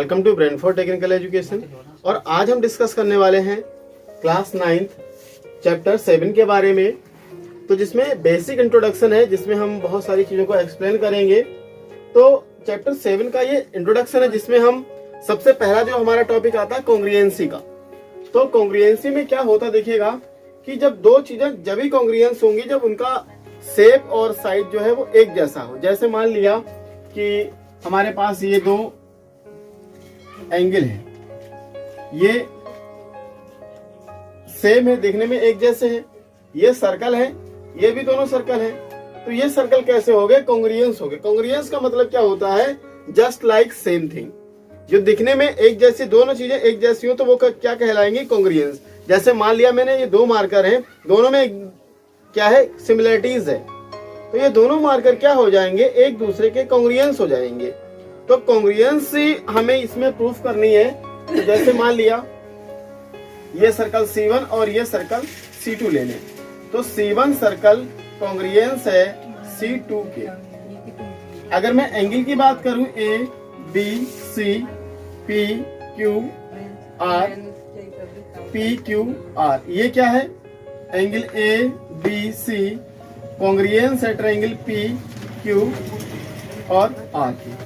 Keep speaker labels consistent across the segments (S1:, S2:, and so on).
S1: Welcome to brain for technical education. और आज हम डिस्कस करने वाले हैं क्लास 9th चैप्टर 7 के बारे में, तो जिसमें बेसिक इंट्रोडक्शन है, जिसमें हम बहुत सारी चीजों को एक्सप्लेन करेंगे। तो चैप्टर 7 का ये इंट्रोडक्शन है, जिसमें हम सबसे पहला जो हमारा टॉपिक आता है कॉन्ग्रुएंसी का। तो कॉन्ग्रुएंसी में क्या होता देखिएगा कि जब दो चीजें जब ही कॉन्ग्रुएंस होंगी जब उनका शेप और साइज जो है वो एक जैसा हो। जैसे मान लिया कि हमारे पास ये दो एंगल है, ये सेम है, देखने में एक जैसे है, ये सर्कल है, ये भी दोनों सर्कल है। तो ये सर्कल कैसे हो गए? कॉन्ग्रुएंस हो गए। कॉन्ग्रुएंस का मतलब क्या होता है? Just like same thing. जो दिखने में एक जैसी, दोनों चीजें एक जैसी हो तो वो क्या कहलाएंगी? कॉन्ग्रुएंस। जैसे मान लिया मैंने ये दो मार्कर हैं, दोनों में क्या है? सिमिलरिटीज है। तो ये दोनों मार्कर क्या हो जाएंगे? एक दूसरे के कॉन्ग्रुएंस हो जाएंगे। तो कॉन्ग्रुएंसी हमें इसमें प्रूफ करनी है। तो जैसे मान लिया ये सर्कल C1 और ये सर्कल C2 ले लें, तो C1 सर्कल कॉन्ग्रुएंस है C2 के। अगर मैं एंगल की बात करूं A B C P Q R P Q R, ये क्या है? Angle A B C congruence है ट्रायंगल P Q और R की।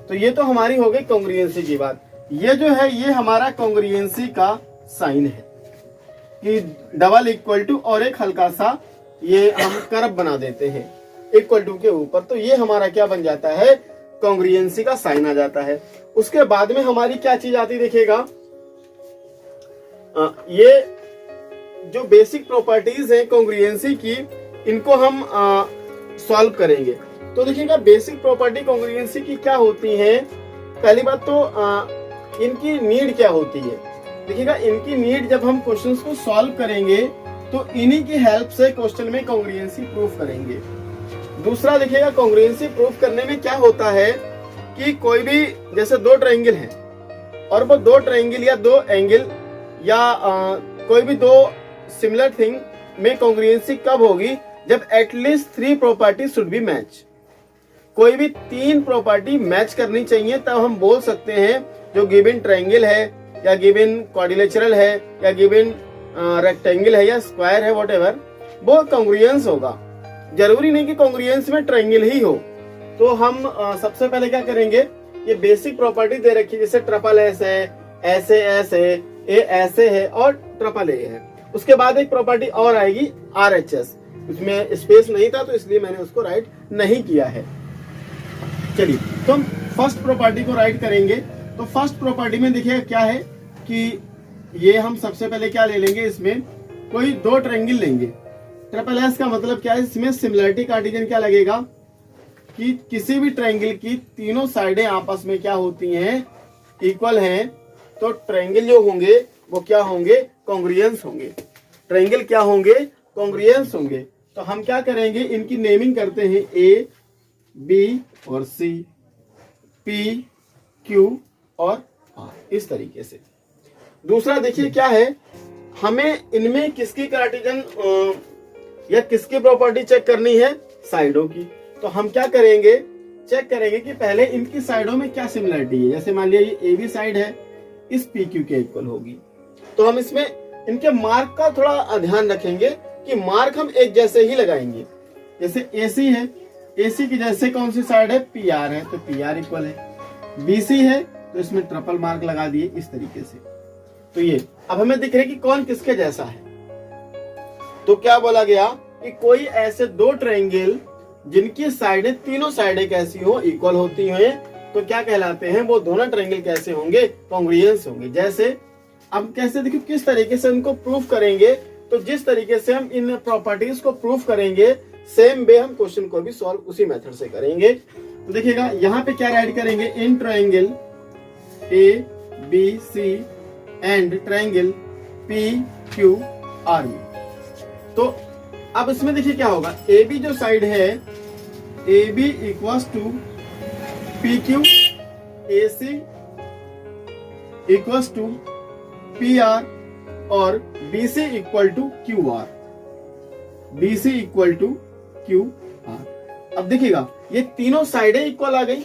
S1: तो ये तो हमारी हो गई कॉन्ग्रुएंसी की बात। ये जो है ये हमारा कॉन्ग्रुएंसी का साइन है कि डबल इक्वल टू और एक हल्का सा ये हम कर्व बना देते हैं इक्वल टू के ऊपर। तो ये हमारा क्या बन जाता है? कॉन्ग्रुएंसी का साइन आ जाता है। उसके बाद में हमारी क्या चीज आती देखिएगा, ये जो बेसिक प्रॉपर्टीज है कॉन्ग्रुएंसी की, इनको हम सॉल्व करेंगे। तो देखिएगा बेसिक प्रॉपर्टी कॉन्ग्रुएंसी की क्या होती है। पहली बात तो इनकी नीड क्या होती है। देखिएगा इनकी नीड, जब हम क्वेश्चंस को सॉल्व करेंगे तो इन्हीं की हेल्प से क्वेश्चन में कॉन्ग्रुएंसी प्रूफ करेंगे। दूसरा देखिएगा कॉन्ग्रुएंसी प्रूफ करने में क्या होता है कि कोई भी जैसे दो ट्रायंगल हैं और वो दो ट्रायंगल या दो एंगल या कोई भी दो सिमिलर थिंग में कॉन्ग्रुएंसी कब होगी? जब at least 3 property should be match. कोई भी 3 प्रॉपर्टी मैच करनी चाहिए, तब हम बोल सकते हैं जो गिवन ट्रायंगल है या गिवन क्वाड्रिलेटरल है या गिवन रेक्टेंगल है या स्क्वायर है, व्हाटएवर, वो कॉन्ग्रुएंस होगा। जरूरी नहीं कि कॉन्ग्रुएंस में ट्रायंगल ही हो। तो हम सबसे पहले क्या करेंगे, ये बेसिक प्रॉपर्टी दे रखी है, जैसे ट्रिपल एस है, ऐसे एस है, ए ऐसे है और ट्रिपल ए है। उसके बाद एक प्रॉपर्टी और आएगी RHS, उसमें स्पेस नहीं था तो इसलिए मैंने उसको राइट नहीं किया है। चलिए तो हम फर्स्ट प्रॉपर्टी को राइट करेंगे। तो फर्स्ट प्रॉपर्टी में देखिए क्या है कि ये हम सबसे पहले क्या ले लेंगे, इसमें कोई दो ट्रायंगल लेंगे। ट्रिपल एस का मतलब क्या है? इसमें सिमिलरिटी कार्टेशियन क्या लगेगा कि किसी भी ट्रायंगल की तीनों साइडें आपस में क्या होती हैं? इक्वल हैं। तो ट्रायंगल जो होंगे वो क्या होंगे? कॉन्ग्रुएंस होंगे। ट्रायंगल क्या होंगे? कॉन्ग्रुएंस होंगे। तो हम क्या करेंगे, इनकी नेमिंग करते हैं A B और C, P Q और R, इस तरीके से। दूसरा देखिए क्या है, हमें इनमें किसकी कार्टेशियन या किसकी प्रॉपर्टी चेक करनी है? साइडों की। तो हम क्या करेंगे, चेक करेंगे कि पहले इनकी साइडों में क्या सिमिलरिटी है। जैसे मान लिया ये AB साइड है, इस PQ के इक्वल होगी। तो हम इसमें इनके मार्क का थोड़ा ध्यान रखेंगे कि मार्क हम एक जैसे ही लगाएंगे। जैसे AC है, AC की जैसे कौन सी साइड है? PR है, तो PR इक्वल है। BC है तो इसमें ट्रिपल मार्क लगा दिए इस तरीके से। तो ये अब हमें दिख रहा है कि कौन किसके जैसा है। तो क्या बोला गया कि कोई ऐसे दो ट्रायंगल जिनकी साइडें, तीनों साइडें कैसी हो? इक्वल होती हैं, तो क्या कहलाते हैं? वो दोनों ट्रायंगल कैसे होंगे? कॉन्ग्रुएंस होंगे। जैसे अब कैसे, देखिए किस तरीके से इनको प्रूफ करेंगे। तो जिस तरीके से हम इन प्रॉपर्टीज को प्रूफ करेंगे, सेम वे हम क्वेश्चन को भी सॉल्व उसी मेथड से करेंगे। तो देखिएगा यहाँ पे क्या राइट करेंगे, in triangle ABC and triangle PQR में। तो अब इसमें देखिए क्या होगा, AB जो साइड है, AB equals to PQ, AC equals to PR और BC equal to QR, BC equal to QR। अब देखिएगा ये तीनों साइडें इक्वल आ गई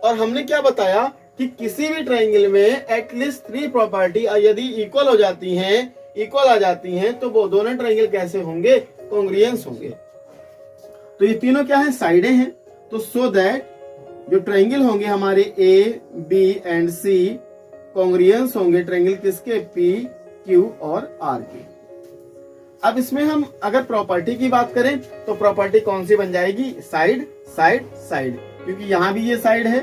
S1: और हमने क्या बताया कि किसी भी ट्रायंगल में एटलीस्ट 3 प्रॉपर्टी यदि इक्वल हो जाती हैं, इक्वल आ जाती हैं, तो वो दोनों ट्रायंगल कैसे होंगे? कॉन्ग्रुएंस होंगे। तो ये तीनों क्या है? साइडें हैं। तो सो दैट जो ट्रायंगल होंगे हमारे ए, बी एंड सी कॉन्ग्रुएंस होंगे ट्रायंगल किसके? पी, क्यू और आर के। अब इसमें हम अगर प्रॉपर्टी की बात करें तो प्रॉपर्टी कौन सी बन जाएगी? साइड साइड साइड, क्योंकि यहां भी ये साइड है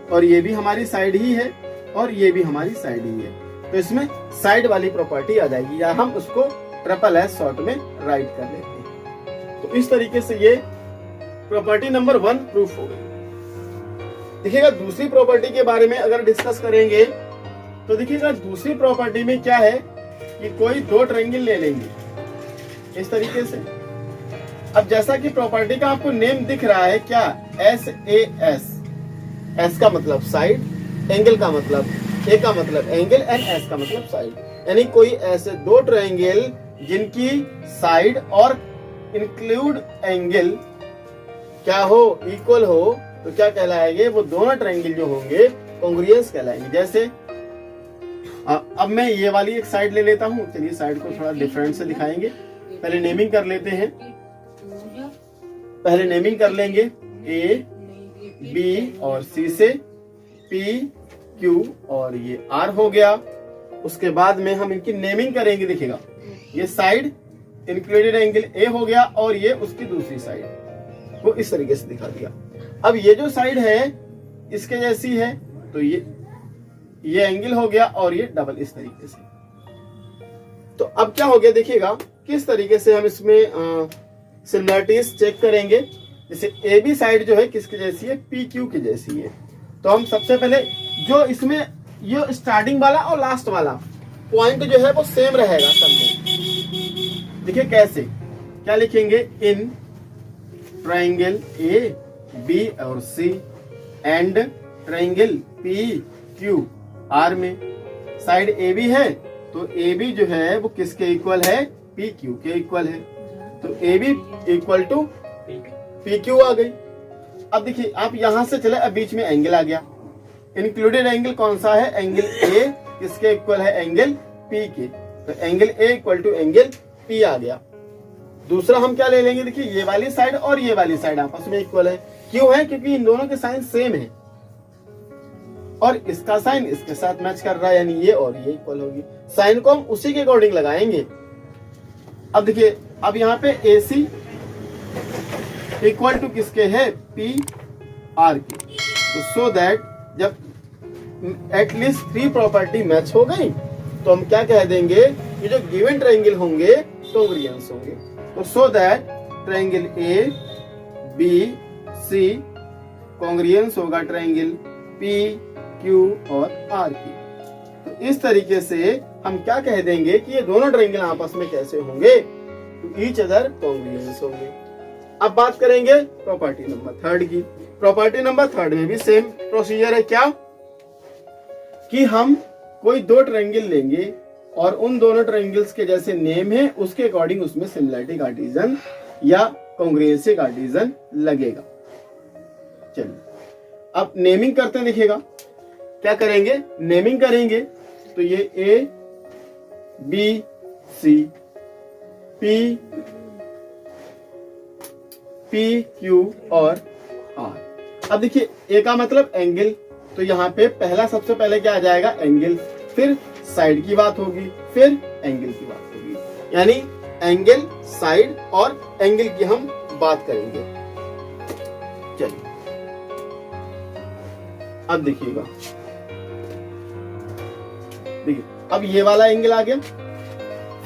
S1: और ये भी हमारी साइड ही है और ये भी हमारी साइड ही है, तो इसमें साइड वाली प्रॉपर्टी आ जाएगी, या हम उसको ट्रिपल एस शॉर्ट में राइट कर लेते हैं। तो इस तरीके से ये प्रॉपर्टी नंबर 1 प्रूफ हो गई। देखिएगा दूसरी प्रॉपर्टी के बारे में अगर डिस्कस करेंगे तो देखिएगा दूसरी प्रॉपर्टी में क्या है कि कोई 2 ट्रायंगल ले लेंगे इस तरीके से। अब जैसा कि प्रॉपर्टी का आपको नेम दिख रहा है क्या? SAS। एस का मतलब साइड, एंगल का मतलब, ए का मतलब एंगल एंड एस का मतलब साइड, यानी कोई ऐसे 2 ट्रायंगल जिनकी साइड और इंक्लूड एंगल क्या हो? इक्वल हो, तो क्या कहलाएंगे? वो दोनों ट्रायंगल जो होंगे कॉन्ग्रुएंस कहलाएंगे। जैसे अब मैं ये वाली एक साइड ले लेता हूं। चलिए साइड को थोड़ा डिफरेंट से दिखाएंगे। पहले नेमिंग कर लेते हैं। पहले नेमिंग कर लेंगे ए, बी और सी से, पी, क्यू और ये आर हो गया। उसके बाद में हम इनकी नेमिंग करेंगे। देखिएगा ये साइड इंक्लूडेड एंगल ए हो गया और ये उसकी दूसरी साइड को इस तरीके से दिखा दिया। अब ये जो साइड है इसके जैसी है, तो ये एंगल हो गया और ये डबल इस तरीके से। तो अब क्या हो गया? देखिएगा किस तरीके से हम इसमें सिमिलरिटीज चेक करेंगे। जैसे ए बी साइड जो है किसकी जैसी है? पी क्यू की जैसी है। तो हम सबसे पहले जो इसमें ये स्टार्टिंग वाला और लास्ट वाला पॉइंट जो है वो सेम रहेगा सब में। देखिए कैसे, क्या लिखेंगे? इन ट्रायंगल ए, बी और C and triangle P, Q, R में साइड ए बी है, तो ए बी जो है वो किसके इक्वल है? पी क्यू के इक्वल है। तो A B equal to P Q आ गई। अब देखिए आप यहां से चले, अब बीच में एंगल आ गया। इंक्लूडेड एंगल कौन सा है? एंगल ए किसके इक्वल है? एंगल पी के। तो angle A equal to angle P आ गया। दूसरा हम क्या ले लेंगे? देखिए ये वाली साइड और ये वाली साइड आपस में इक्वल है। क्यों है? क्योंकि इन दोनों के साइन सेम है और इसका साइन इसके साथ मैच कर रहा है, यानी ये और ये इक्वल होगी। साइन को हम उसी के अकॉर्डिंग लगाएंगे। अब देखिए अब यहाँ पे AC इक्वल टू किसके है? पी आर की। तो सो दैट जब एटलीस्ट 3 प्रॉपर्टी मैच हो गई तो हम क्या कह देंगे कि जो गिवन ट्रायंगल होंगे कॉन्ग्रुएंस होंगे। तो so that triangle A, B, C congruence होगा ट्रायंगल पी, क्यू और आर की। तो इस तरीके से हम क्या कह देंगे कि ये दोनों ट्रायंगल आपस में कैसे होंगे? तो ईच अदर कॉन्ग्रुएंस होंगे। अब बात करेंगे प्रॉपर्टी नंबर 3 की। प्रॉपर्टी नंबर 3 में भी सेम प्रोसीजर है। क्या कि हम कोई 2 ट्रायंगल लेंगे और उन दोनों ट्रायंगल्स के जैसे नेम है उसके अकॉर्डिंग उसमें सिमिलरिटी कार्टेशियन या कॉन्ग्रुएंसी कार्टेशियन लगेगा। चलिए अब नेमिंग करते हैं। देखिएगा क्या करेंगे? नेमिंग करेंगे। तो ये ए, बी, सी, पी, क्यू और आर। अब देखिए ए का मतलब एंगल, तो यहाँ पे पहला सबसे पहले क्या आ जाएगा? एंगल, फिर साइड की बात होगी, फिर एंगल की बात होगी, यानी एंगल, साइड और एंगल की हम बात करेंगे। चलिए अब देखिएगा, देखिए अब ये वाला एंगल आ गया,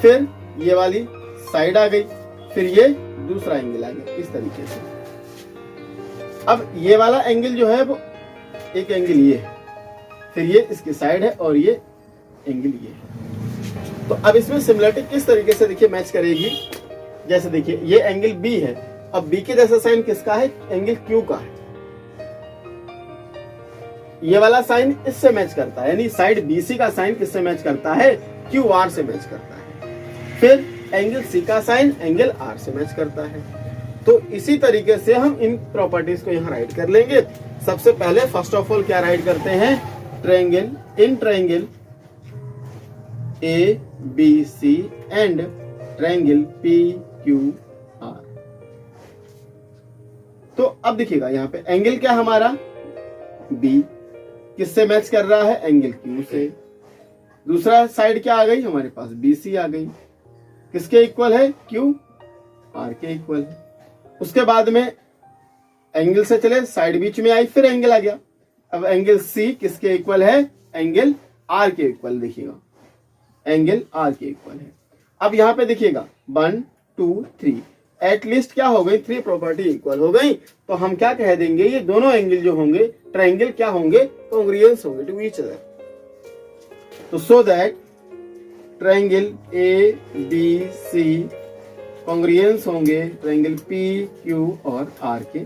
S1: फिर ये वाली साइड आ गई, फिर ये दूसरा एंगल आ गया इस तरीके से। अब ये वाला एंगल जो है वो एक एंगल ये है, फिर ये इसकी साइड है और ये एंगल ये है। तो अब इसमें सिमिलरिटी किस तरीके से देखिए मैच करेगी। जैसे देखिए ये एंगल बी है, अब बी के जैसा साइन किसका है? एंगल क्यू का है। ये वाला साइन इससे मैच करता है, यानी साइड बीसी का साइन किससे मैच करता है? क्यू आर से मैच करता है। फिर एंगल सी का साइन एंगल आर से मैच करता है। तो इसी तरीके से हम इन प्रॉपर्टीज को यहाँ राइट कर लेंगे। सबसे पहले फर्स्ट ऑफ ऑल क्या राइट करते हैं, triangle, in triangle A B C and triangle P Q R. तो अब देखिएगा यहाँ पे एंगल क्या हमारा बी, किससे मैच कर रहा है, एंगल क्यू से। दूसरा साइड क्या आ गई हमारे पास, बी सी आ गई, किसके इक्वल है, क्यू आर के इक्वल है। उसके बाद में एंगल से चले, साइड बीच में आई, फिर एंगल आ गया। अब एंगल सी किसके इक्वल है, एंगल आर के इक्वल, देखिएगा एंगल आर के इक्वल है। अब यहाँ पे देखिएगा 1 2 3, एटलीस्ट क्या हो गई, 3 प्रॉपर्टी इक्वल हो गई। तो हम क्या कह देंगे, ये दोनों एंगल जो होंगे ट्रायंगल क्या होंगे, कॉन्ग्रुएंस होंगे टू ईच अदर। तो so that triangle A B C congruence होंगे ट्रायंगल पी क्यू और आर के।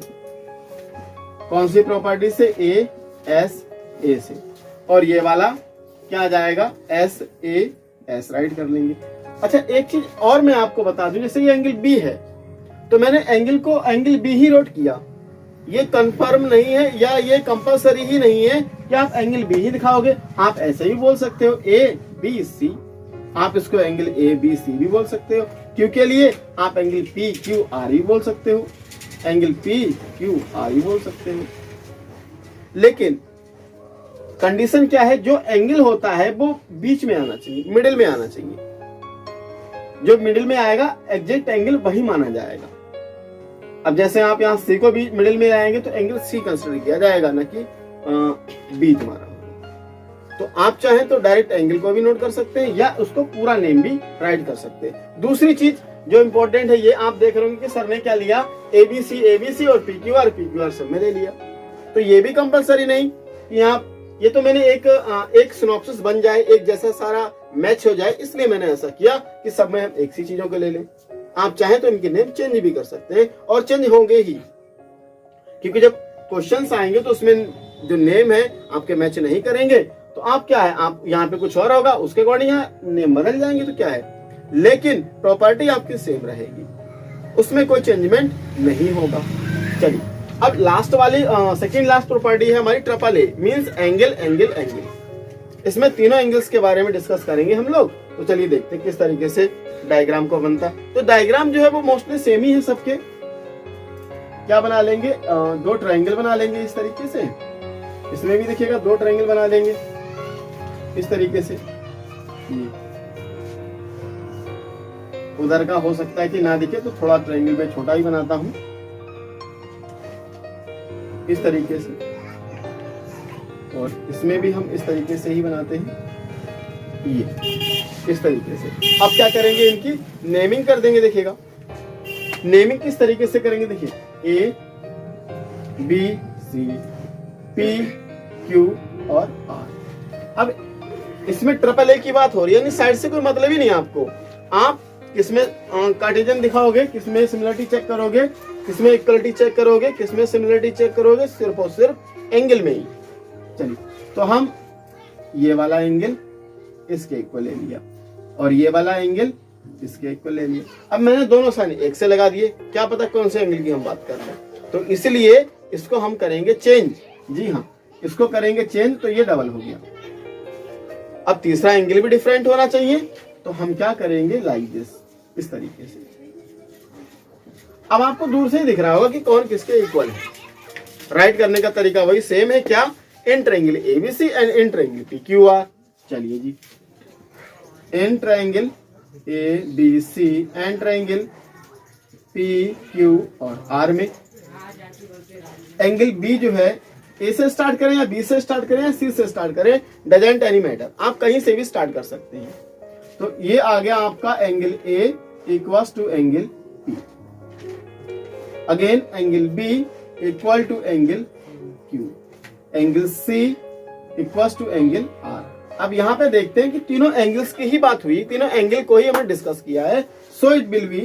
S1: कौन सी प्रॉपर्टी से, ए एस ए से, और ये वाला क्या आ जाएगा, एस ए एस, राइट कर लेंगे। अच्छा एक चीज और मैं आपको बता दूं, जैसे ये एंगल बी है तो मैंने एंगल को एंगल बी ही नोट किया, ये कंफर्म नहीं है या ये कंपलसरी ही नहीं है कि आप एंगल बी ही दिखाओगे। आप ऐसे ही बोल सकते हो ए बी सी, आप इसको एंगल ए बी सी भी बोल सकते हो। क्यू के लिए आप एंगल पी क्यू आर भी बोल सकते हो, एंगल पी क्यू आर भी बोल सकते हो। लेकिन कंडीशन क्या है, जो एंगल होता है वो बीच में आना चाहिए, मिडिल में आना चाहिए। जो मिडिल में आएगा एग्जैक्ट एंगल वही माना जाएगा। अब जैसे आप यहाँ सी को भी मिडिल में आएंगे तो एंगल सी कंसिडर किया जाएगा, ना कि बी तुम्हारा। तो आप चाहें तो डायरेक्ट एंगल को भी नोट कर सकते हैं या उसको पूरा नेम भी राइट कर सकते हैं। दूसरी चीज जो इंपॉर्टेंट है, ये आप देख रहे होंगे कि सर ने क्या लिया, एबीसी और पीक्यूआर सब में ले लिया। तो ये भी कंपलसरी नहीं कि यहाँ, ये तो मैंने एक सिनॉप्सिस बन जाए, एक जैसा सारा मैच हो जाए, इसलिए मैंने ऐसा किया कि सब में हम एक सी चीजों को ले लें। आप चाहें तो इनके नेम चेंज भी कर सकते हैं, और चेंज होंगे ही, क्योंकि जब क्वेश्चंस आएंगे तो उसमें जो नेम है आपके मैच नहीं करेंगे तो आप क्या है, आप यहाँ पे कुछ और होगा उसके अकॉर्डिंग यहाँ नेम बदल जाएंगे तो क्या है, लेकिन प्रॉपर्टी आपकी सेम रहेगी, उसमें कोई चेंजमेंट नहीं होगा। चलिए अब लास्ट वाली सेकंड लास्ट प्रॉपर्टी है हमारी triple A, means angle angle angle. इसमें तीनों एंगल्स के बारे में डिस्कस करेंगे हम लोग। तो चलिए देखते हैं किस तरीके से डायग्राम को बनता है। तो डायग्राम जो है वो मोस्टली सेम ही है सबके। क्या बना लेंगे, 2 ट्रायंगल बना लेंगे इस तरीके से। इसमें भी देखिएगा 2 ट्रायंगल बना लेंगे इस तरीके से। उधर का हो सकता है कि ना दिखे, तो थोड़ा ट्रायंगल में छोटा ही बनाता हूं इस तरीके से, और इसमें भी हम इस तरीके से ही बनाते हैं, ये इस तरीके से। अब क्या करेंगे, इनकी नेमिंग कर देंगे। देखिएगा नेमिंग किस तरीके से करेंगे, देखिए A B C P Q और आर। अब इसमें ट्रिपल ए की बात हो रही है, यानी साइड से कोई मतलब ही नहीं आपको। आप किसमें कार्टेशियन दिखाओगे, किसमें सिमिलरिटी चेक करोगे, किसमें इक्वलिटी चेक करोगे, किसमें सिमिलरिटी चेक करोगे, सिर्फ और सिर्फ एंगल में ही। चलिए तो हम ये वाला एंगल इसके इक्वल ले लिया और ये वाला एंगल इसके इक्वल ले लिया। अब मैंने दोनों साइन एक से लगा दिए, क्या पता कौन से एंगल की हम बात कर रहे हैं, तो इसलिए इसको हम करेंगे चेंज। जी हाँ, इसको करेंगे चेंज, तो ये डबल हो गया। अब तीसरा एंगल भी डिफरेंट होना चाहिए, तो हम क्या करेंगे, लाइक दिस, इस तरीके से। अब आपको दूर से ही दिख रहा होगा कि कौन किसके इक्वल है। राइट करने का तरीका वही सेम है, क्या, in triangle ABC and in triangle PQR. चलिए जी, in triangle A B C and triangle P Q और आर में एंगल बी जो है ए से स्टार्ट करें या बी से स्टार्ट करें या सी से स्टार्ट करें, डजेंट एनी मैटर, आप कहीं से भी स्टार्ट कर सकते हैं। तो ये आ गया आपका angle A equals to angle P, again angle B equal to angle Q, angle C equals to angle R. अब यहाँ पे देखते हैं कि तीनों एंगल्स की ही बात हुई, तीनों एंगल को ही हमने डिस्कस किया है। So it will be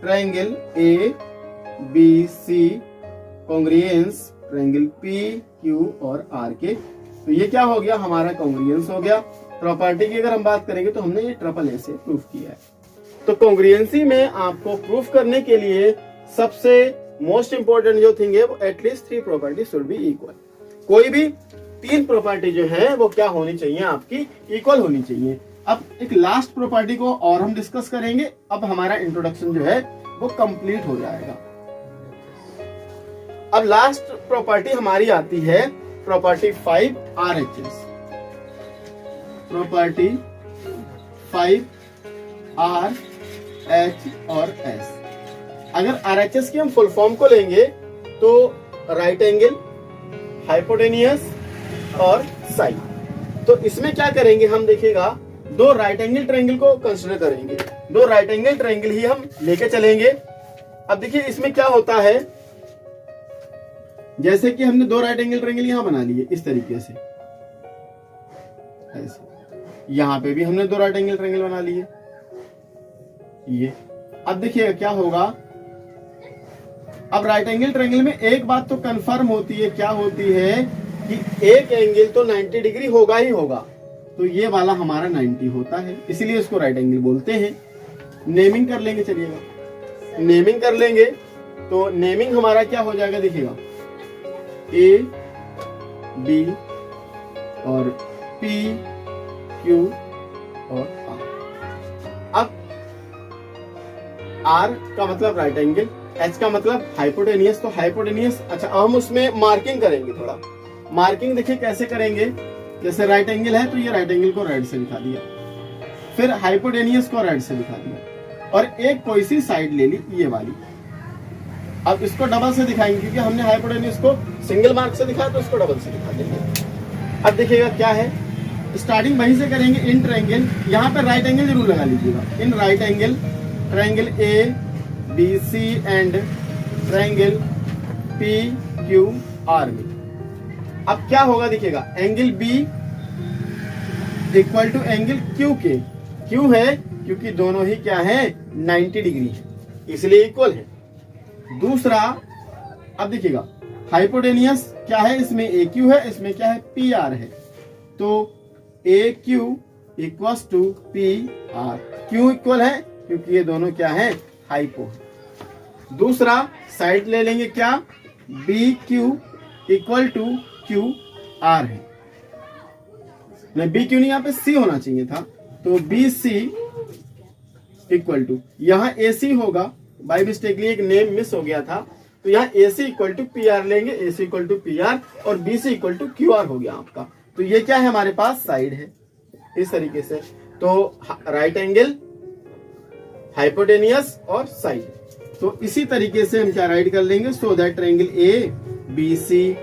S1: triangle A B C congruence triangle P Q और आर के। तो ये क्या हो गया, हमारा कॉन्ग्रुएंस हो गया। प्रॉपर्टी की अगर हम बात करेंगे तो हमने ये ट्रिपल ए से प्रूफ किया है। तो कॉन्ग्रुएंसी में आपको प्रूफ करने के लिए सबसे मोस्ट इंपॉर्टेंट जो थिंग है वो at least 3 property should be equal. कोई भी 3 प्रॉपर्टी जो है वो क्या होनी चाहिए, आपकी इक्वल होनी चाहिए। अब एक लास्ट प्रॉपर्टी को और हम डिस्कस करेंगे। अब हमारा इंट्रोडक्शन जो है वो कंप्लीट हो जाएगा। अब लास्ट प्रॉपर्टी हमारी आती है property 5 RHS। Property 5 R H और S। अगर RHS की हम फुल फॉर्म को लेंगे तो राइट एंगल, हाइपोटेनियस और साइड। तो इसमें क्या करेंगे हम, देखिएगा 2 राइट एंगल ट्रायंगल को कंसीडर करेंगे। 2 राइट एंगल ट्रायंगल ही हम लेके चलेंगे। अब देखिए इसमें क्या होता है, जैसे कि हमने 2 राइट एंगल ट्रायंगल यहां बना लिए इस तरीके से, ऐसे यहां पे भी हमने 2 राइट एंगल ट्रायंगल बना लिए ये। अब देखिएगा क्या होगा, अब राइट एंगल ट्रायंगल में एक बात तो कंफर्म होती है, क्या होती है कि एक एंगल तो 90 डिग्री होगा ही होगा। तो ये वाला हमारा 90 होता है, इसलिए इसको राइट एंगल बोलते हैं। नेमिंग कर लेंगे, चलिएगा नेमिंग कर लेंगे। तो नेमिंग हमारा क्या हो जाएगा, देखिएगा A B और P Q और R। अब R का मतलब राइट एंगल, H का मतलब हाइपोटेनियस। तो हाइपोटेनियस, अच्छा हम उसमें मार्किंग करेंगे थोड़ा। मार्किंग देखिए कैसे करेंगे, जैसे राइट एंगल है तो ये राइट एंगल को राइट से दिखा दिया, फिर हाइपोटेनियस को राइट से दिखा दिया, और एक कोई सी साइड ले ली ये वाली। अब इसको डबल से दिखाएंगे क्योंकि हमने हाइपोटेनियस को सिंगल मार्क से दिखाया, तो इसको डबल से दिखा देंगे। अब देखिएगा क्या है, स्टार्टिंग वहीं से करेंगे। इन ट्रायंगल, यहाँ पे राइट एंगल जरूर लगा लीजिएगा। In right angle triangle A B C and triangle P Q R में। अब क्या होगा देखिएगा, angle B equal to angle Q के। क्यों है, क्योंकि दोनों ही क्या है 90 डिग्री है, इसलिए इक्वल है। दूसरा, अब देखिएगा हाइपोटेनियस क्या है, इसमें AQ है, इसमें क्या है PR है। तो AQ इक्वल्स टू PR। क्यों इक्वल है, क्योंकि ये दोनों क्या है हाइपो है। दूसरा साइड ले लेंगे, क्या BQ इक्वल टू QR है। नहीं BQ नहीं, यहाँ पे C होना चाहिए था। तो BC इक्वल टू, यहाँ AC होगा, बाई मिस्टेकली एक नेम मिस हो गया था। तो यहाँ AC इक्वल टू PR लेंगे, AC इक्वल टू PR और BC इक्वल टू QR हो गया आपका। तो ये क्या है हमारे पास, साइड है इस तरीके से। तो राइट एंगल, हाइपोटेनियस और साइड। तो इसी तरीके से हम क्या राइट कर लेंगे, सो दैट ट्रायंगल ABC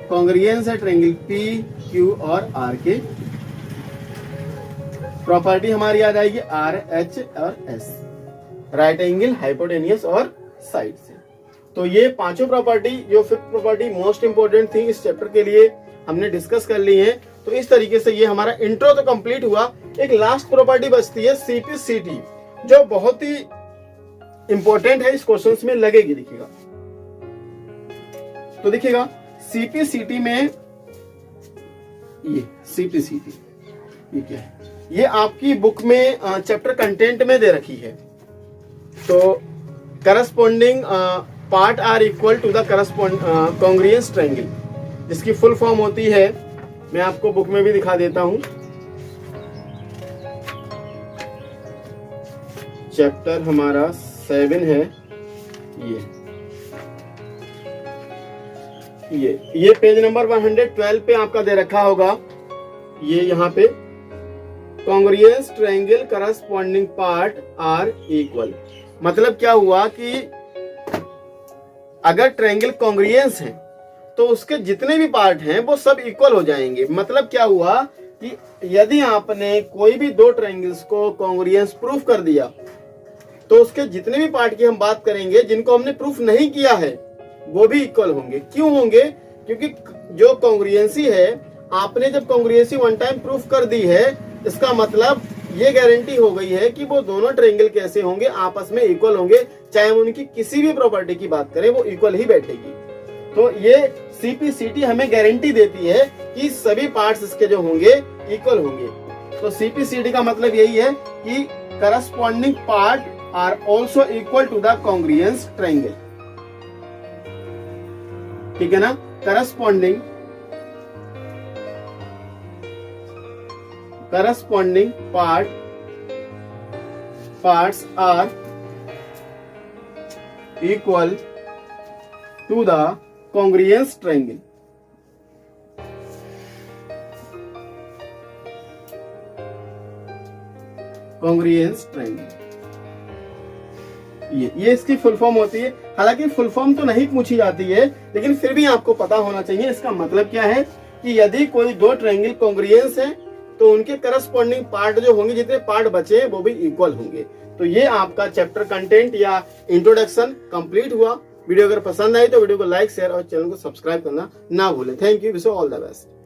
S1: कॉन्ग्रुएंस है ट्रायंगल PQ और R के। प्रॉपर्टी हमारी याद आएगी RH और S, राइट एंगल, हाइपोटेनियस और साइड से। तो ये पांचों प्रॉपर्टी, जो 5th प्रॉपर्टी मोस्ट इंपोर्टेंट थी इस चैप्टर के लिए, हमने डिस्कस कर ली है। तो इस तरीके से ये हमारा इंट्रो तो कंप्लीट हुआ। एक लास्ट प्रॉपर्टी बचती है CPCT, जो बहुत ही इंपॉर्टेंट है, इस क्वेश्चंस में लगेगी। देखिएगा तो देखिएगा CPCT में ये CPCT ये क्या है, ये आपकी बुक में चैप्टर कंटेंट में दे रखी है। तो corresponding part are equal to the congruence triangle, जिसकी फुल फॉर्म होती है, मैं आपको बुक में भी दिखा देता हूं। चैप्टर हमारा 7 है, ये पेज नंबर 112 पे आपका दे रखा होगा। ये यहाँ पे congruence triangle corresponding part are equal, मतलब क्या हुआ कि अगर ट्रायंगल कॉन्ग्रुएंस है तो उसके जितने भी पार्ट हैं वो सब इक्वल हो जाएंगे। मतलब क्या हुआ कि यदि आपने कोई भी 2 ट्रायंगल्स को कॉन्ग्रुएंस प्रूफ कर दिया, तो उसके जितने भी पार्ट की हम बात करेंगे जिनको हमने प्रूफ नहीं किया है वो भी इक्वल होंगे। क्यों होंगे, क्योंकि जो कॉन्ग्रुएंसी है, आपने जब कॉन्ग्रुएंसी वन टाइम प्रूफ कर दी है, इसका मतलब ये गारंटी हो गई है कि वो दोनों ट्रायंगल कैसे होंगे, आपस में इक्वल होंगे। चाहे हम उनकी किसी भी प्रॉपर्टी की बात करें, वो इक्वल ही बैठेगी। तो ये CPCT हमें गारंटी देती है कि सभी पार्ट्स इसके जो होंगे इक्वल होंगे। तो CPCT का मतलब यही है कि corresponding part are also equal to the congruence triangle. ठीक है ना। Corresponding parts are equal to the congruence triangle. Congruence triangle, ये इसकी फुल फॉर्म होती है। हालांकि फुल फॉर्म तो नहीं पूछी जाती है, लेकिन फिर भी आपको पता होना चाहिए इसका मतलब क्या है कि यदि कोई दो ट्रायंगल कॉन्ग्रुएंस है तो उनके करस्पॉन्डिंग पार्ट जो होंगे, जितने पार्ट बचे वो भी इक्वल होंगे। तो ये आपका चैप्टर कंटेंट या इंट्रोडक्शन कंप्लीट हुआ। वीडियो अगर पसंद आई तो वीडियो को लाइक, शेयर और चैनल को सब्सक्राइब करना ना भूलें। Thank you, wish you all the best.